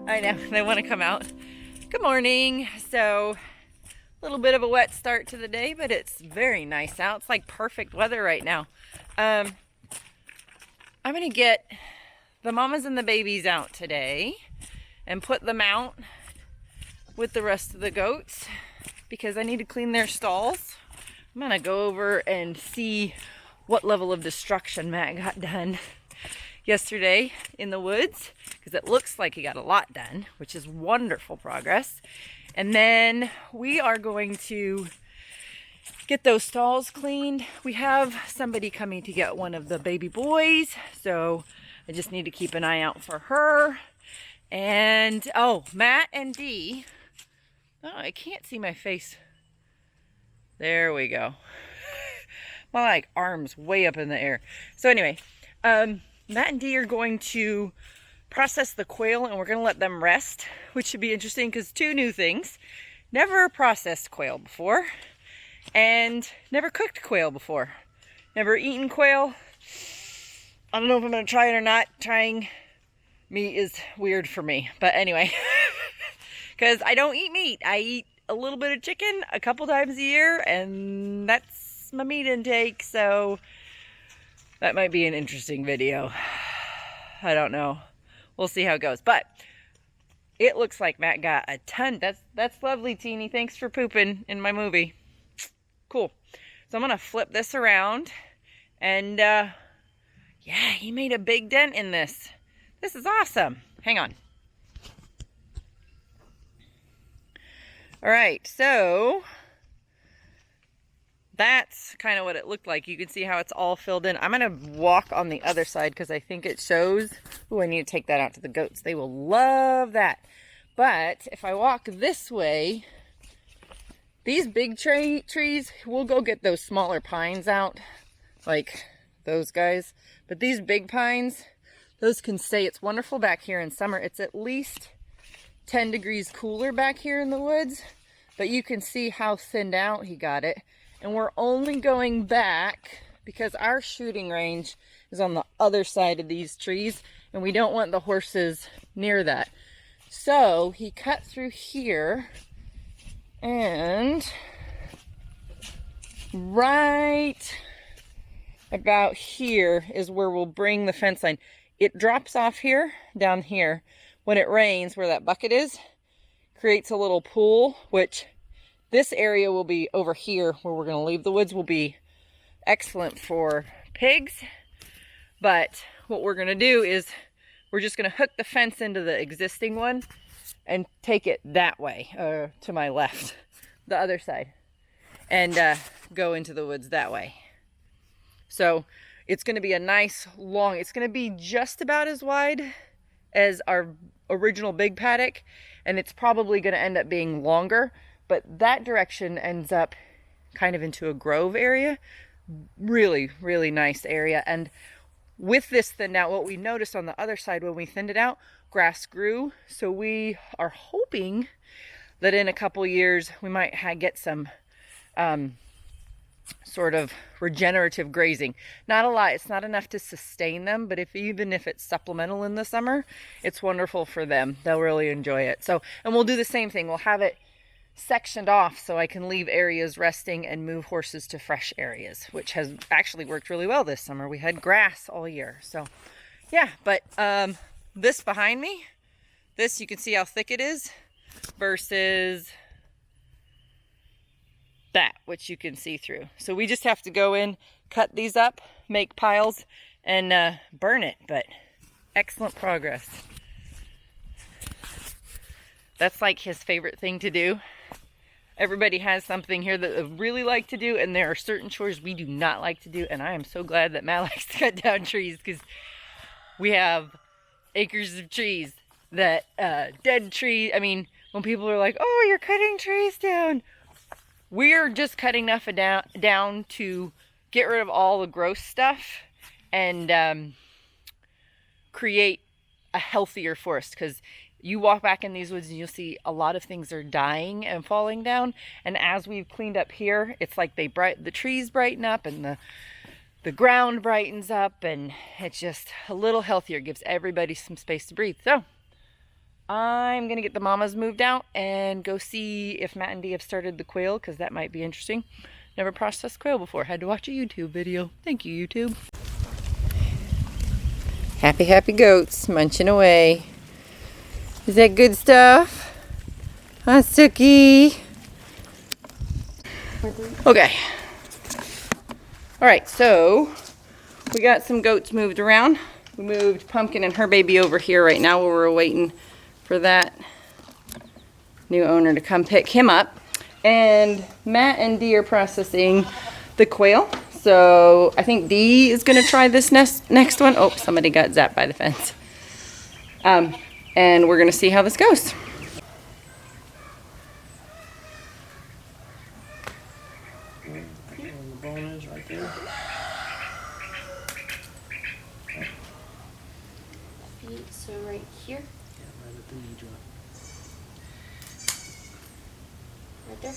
I know, they want to come out. Good morning. So, a little bit of a wet start to the day, but it's very nice out. It's like perfect weather right now. I'm going to get the mamas and the babies out today and put them out with the rest of the goats because I need to clean their stalls. I'm going to go over and see what level of destruction Matt got done yesterday in the woods, because it looks like he got a lot done, which is wonderful progress. And then we are going to get those stalls cleaned. We have somebody coming to get one of the baby boys, so I just need to keep an eye out for her. And oh, Matt and Dee, oh, I can't see my face. There we go. My like arms way up in the air. So anyway, Matt and Dee are going to process the quail, and we're going to let them rest, which should be interesting because two new things. Never processed quail before, and never cooked quail before. Never eaten quail. I don't know if I'm going to try it or not. Trying meat is weird for me, but anyway, because I don't eat meat. I eat a little bit of chicken a couple times a year, and that's my meat intake, so that might be an interesting video. I don't know. We'll see how it goes. But it looks like Matt got a ton. That's lovely, Teeny. Thanks for pooping in my movie. Cool. So I'm going to flip this around. And, yeah, he made a big dent in this. This is awesome. Hang on. All right, so that's kind of what it looked like. You can see how it's all filled in. I'm going to walk on the other side because I think it shows. Oh, I need to take that out to the goats. They will love that. But if I walk this way, these big trees, we'll go get those smaller pines out, like those guys. But these big pines, those can stay. It's wonderful back here in summer. It's at least 10 degrees cooler back here in the woods. But you can see how thinned out he got it. And we're only going back because our shooting range is on the other side of these trees, and we don't want the horses near that. So he cut through here, and right about here is where we'll bring the fence line. It drops off here, down here. When it rains, where that bucket is, creates a little pool, which this area will be over here where we're going to leave the woods, will be excellent for pigs. But what we're going to do is we're just going to hook the fence into the existing one and take it that way, to my left, the other side, and go into the woods that way. So it's going to be a nice long, it's going to be just about as wide as our original big paddock, and it's probably going to end up being longer. But that direction ends up kind of into a grove area. Really, really nice area. And with this thinned out, what we noticed on the other side when we thinned it out, grass grew. So we are hoping that in a couple years we might get some sort of regenerative grazing. Not a lot. It's not enough to sustain them, but even if it's supplemental in the summer, it's wonderful for them. They'll really enjoy it. So, and we'll do the same thing. We'll have it sectioned off so I can leave areas resting and move horses to fresh areas, which has actually worked really well this summer. We had grass all year. So yeah, but this behind me, this, you can see how thick it is versus that, which you can see through. So we just have to go in, cut these up, make piles, and burn it. But excellent progress. That's like his favorite thing to do. Everybody has something here that they really like to do, and there are certain chores we do not like to do. And I am so glad that Matt likes to cut down trees, because we have acres of trees that dead trees. I mean, when people are like, "Oh, you're cutting trees down," we're just cutting enough down to get rid of all the gross stuff and create a healthier forest. Because you walk back in these woods and you'll see a lot of things are dying and falling down. And as we've cleaned up here, it's like the trees brighten up and the ground brightens up, and it's just a little healthier. Gives everybody some space to breathe. So I'm going to get the mamas moved out and go see if Matt and Dee have started the quail, because that might be interesting. Never processed quail before. Had to watch a YouTube video. Thank you, YouTube. Happy, happy goats munching away. Is that good stuff? Huh, Suki? Okay. All right, so we got some goats moved around. We moved Pumpkin and her baby over here right now, where we're waiting for that new owner to come pick him up. And Matt and Dee are processing the quail. So I think Dee is going to try this next one. Oh, somebody got zapped by the fence. And we're going to see how this goes. The bone is right there. Feet, so right here. Yeah, right at the knee joint. Right there.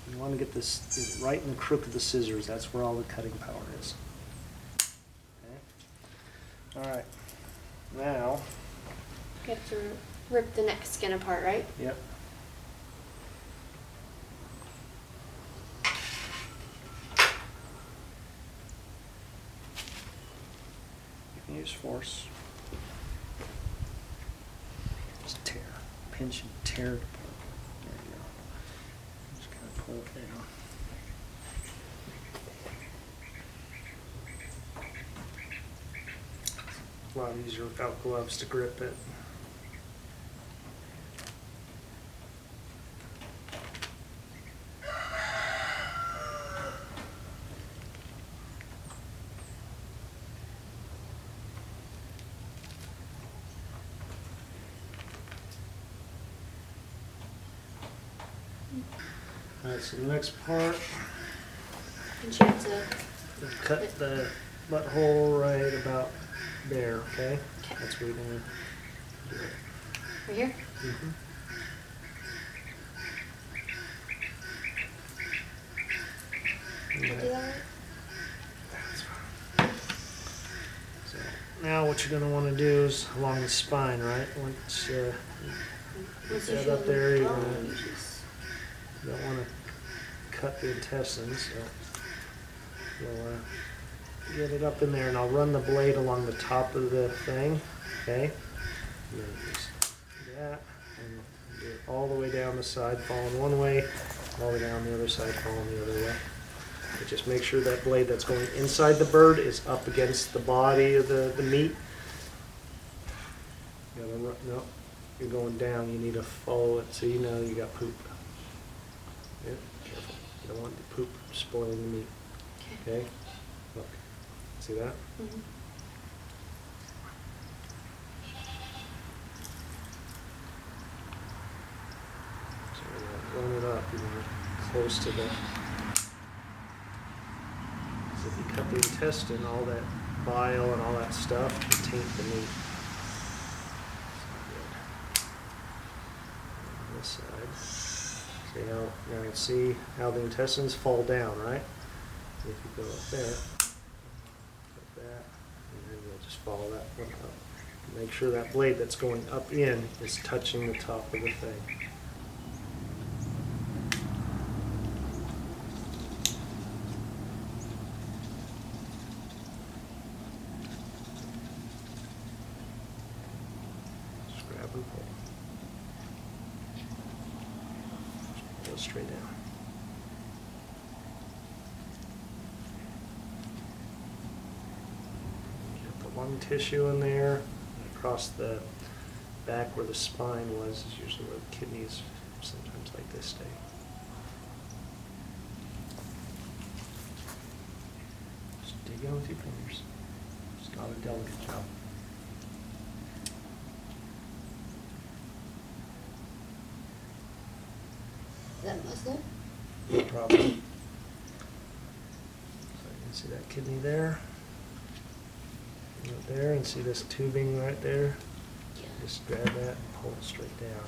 You want to get this right in the crook of the scissors. That's where all the cutting power is. Okay. All right. Now. You have to rip the neck skin apart, right? Yep. You can use force. Just tear. Pinch and tear it apart. There you go. Just kind of pull it down. A lot easier without gloves to grip it. Alright, so the next part, And you have to cut the butthole right about there, okay? That's where you're gonna do it. right here. Mm-hmm. Did you do that right? That's fine. So now what you're gonna want to do is along the spine, right? Once get Once that you up there, you're gonna, you just- you don't want to cut the intestines, so you'll get it up in there, and I'll run the blade along the top of the thing, okay? And then just do that, and do it all the way down the side, falling one way, all the way down the other side, falling the other way. But just make sure that blade that's going inside the bird is up against the body of the meat. You gotta no, you're going down, you need to follow it so you know you got poop. Yeah, careful. You don't want the poop spoiling the meat. Okay? Look. See that? Mhm. So we're gonna run it up, you know, close to the. So if you cut the intestine, all that bile and all that stuff can taint the meat. On this side. See how now you see how the intestines fall down, right? If you go up there, like that, and then you'll just follow that one up. Make sure that blade that's going up in is touching the top of the thing. Just grab and pull. Go straight down. Get the lung tissue in there. And across the back where the spine was is usually where the kidneys sometimes like this stay. Just dig in with your fingers. It's not a delicate job. Is that muscle? No problem. So you can see that kidney there. Right there, and see this tubing right there? Yeah. Just grab that and pull it straight down.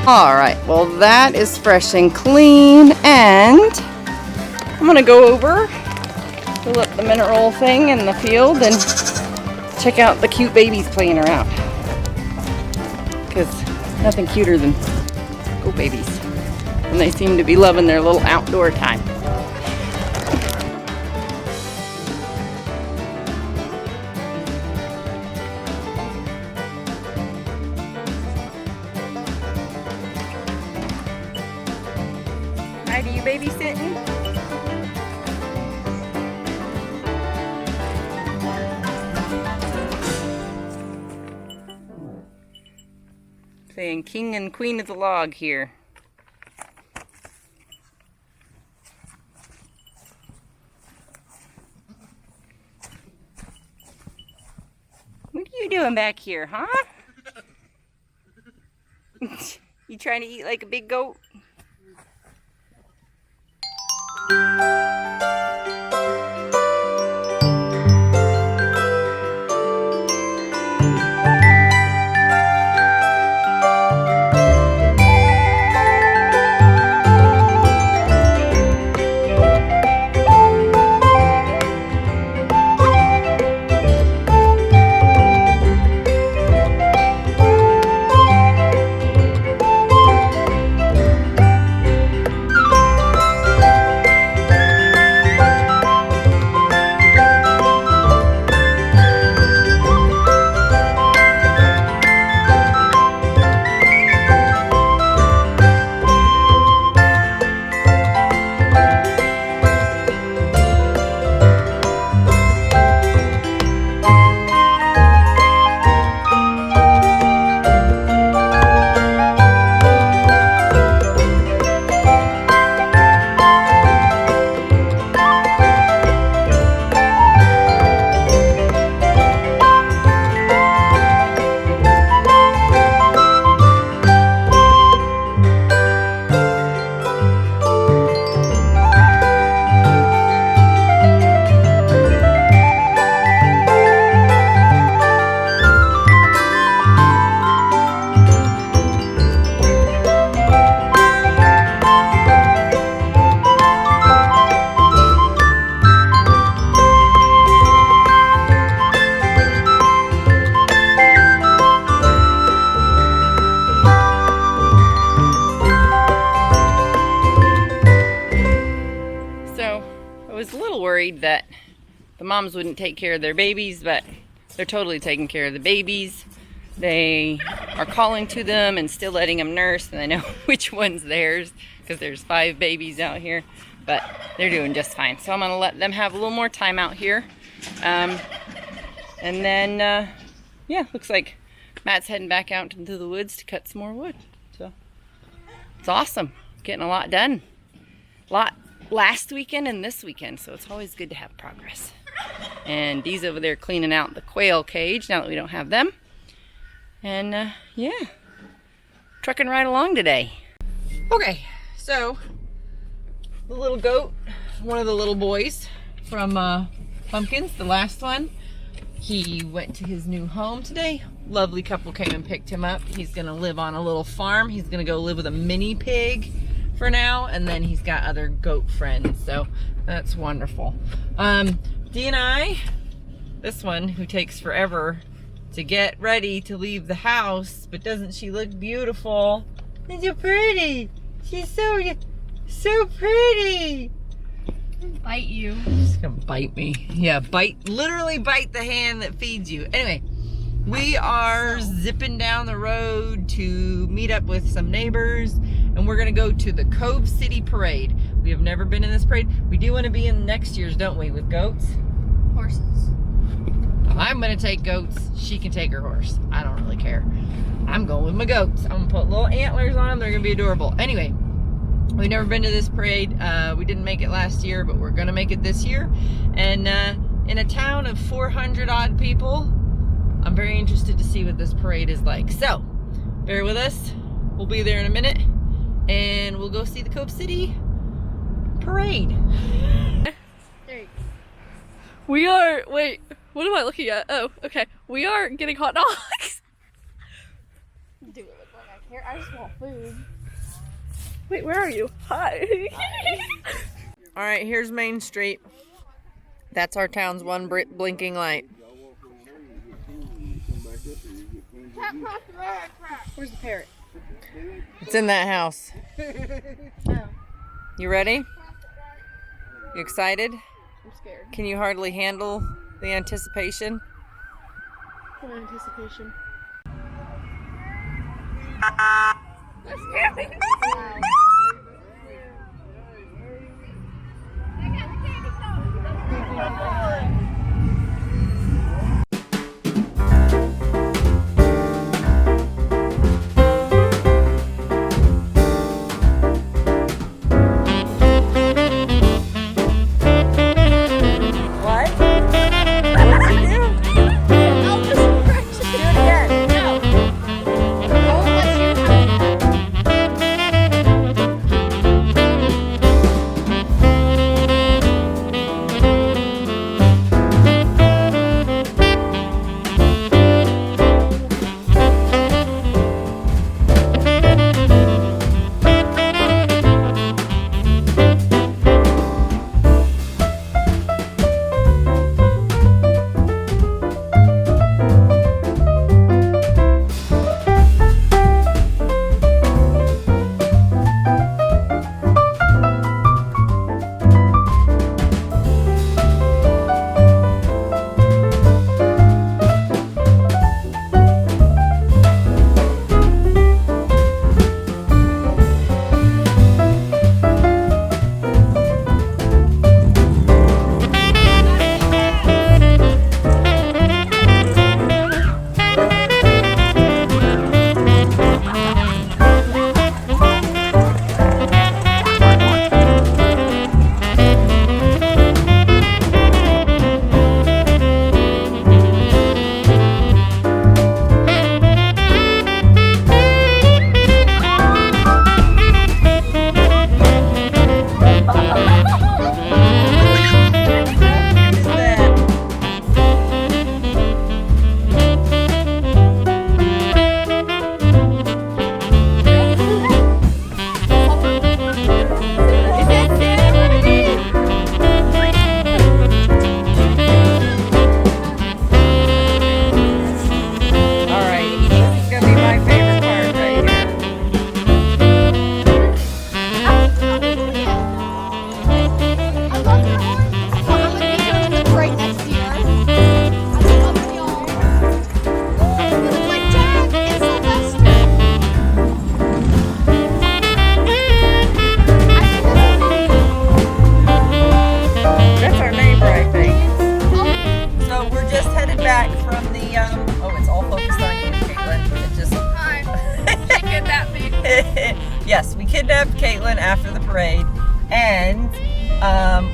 All right, well that is fresh and clean, and I'm gonna go over, fill up the mineral thing in the field, and check out the cute babies playing around. Because nothing cuter than go babies, and they seem to be loving their little outdoor time. Hi, do you babysitting? Saying king and queen of the log here. What are you doing back here, huh? You trying to eat like a big goat? was a little worried that the moms wouldn't take care of their babies, but they're totally taking care of the babies. They are calling to them and still letting them nurse, and I know which one's theirs because there's 5 babies out here, but they're doing just fine. So I'm gonna let them have a little more time out here. And then, yeah, looks like Matt's heading back out into the woods to cut some more wood. So it's awesome, getting a lot done. A lot last weekend and this weekend, so it's always good to have progress. And Dee's over there cleaning out the quail cage now that we don't have them. And yeah, trucking right along today. Okay, so the little goat, one of the little boys from Pumpkins, the last one, he went to his new home today. Lovely couple came and picked him up. He's gonna live on a little farm. He's gonna go live with a mini pig for now, and then he's got other goat friends, so that's wonderful. Dee and I, this one who takes forever to get ready to leave the house, but doesn't she look beautiful? She's so pretty. She's so pretty. Bite you. She's gonna bite me. Yeah, literally bite the hand that feeds you. Anyway, we are zipping down the road to meet up with some neighbors, and we're gonna go to the Cove City Parade. We have never been in this parade. We do want to be in next year's, don't we, with goats? Horses. I'm gonna take goats. She can take her horse. I don't really care. I'm going with my goats. I'm gonna put little antlers on them. They're gonna be adorable. Anyway, we've never been to this parade. We didn't make it last year, but we're gonna make it this year. And in a town of 400 odd people, I'm very interested to see what this parade is like. So, bear with us. We'll be there in a minute, and we'll go see the Cove City Parade. There you go. We are, wait, what am I looking at? Oh, okay. We are getting hot dogs. Do it look like I care? I just want food. Wait, where are you? Hi. All right, here's Main Street. That's our town's one blinking light. Where's the parrot? It's in that house. Oh, You ready? You excited? I'm scared. Can you hardly handle the anticipation? Full anticipation. What? What'd you do? I'll just correct you. Do it again. No. I won't let you.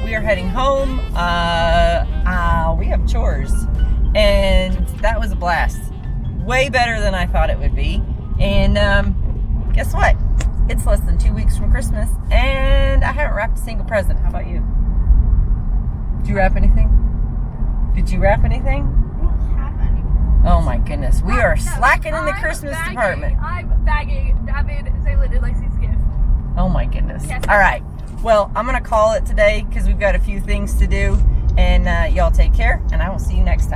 We are heading home. We have chores, and that was a blast. Way better than I thought it would be. And guess what? It's less than 2 weeks from Christmas, and I haven't wrapped a single present. How about you? Did you wrap anything? Did you wrap anything? I don't have any. Oh my goodness, we are slacking in the Christmas department. I'm bagging David, Zaylin, and Lacey's gift. Oh my goodness. Yes. All right. Well, I'm going to call it today because we've got a few things to do. And y'all take care, and I will see you next time.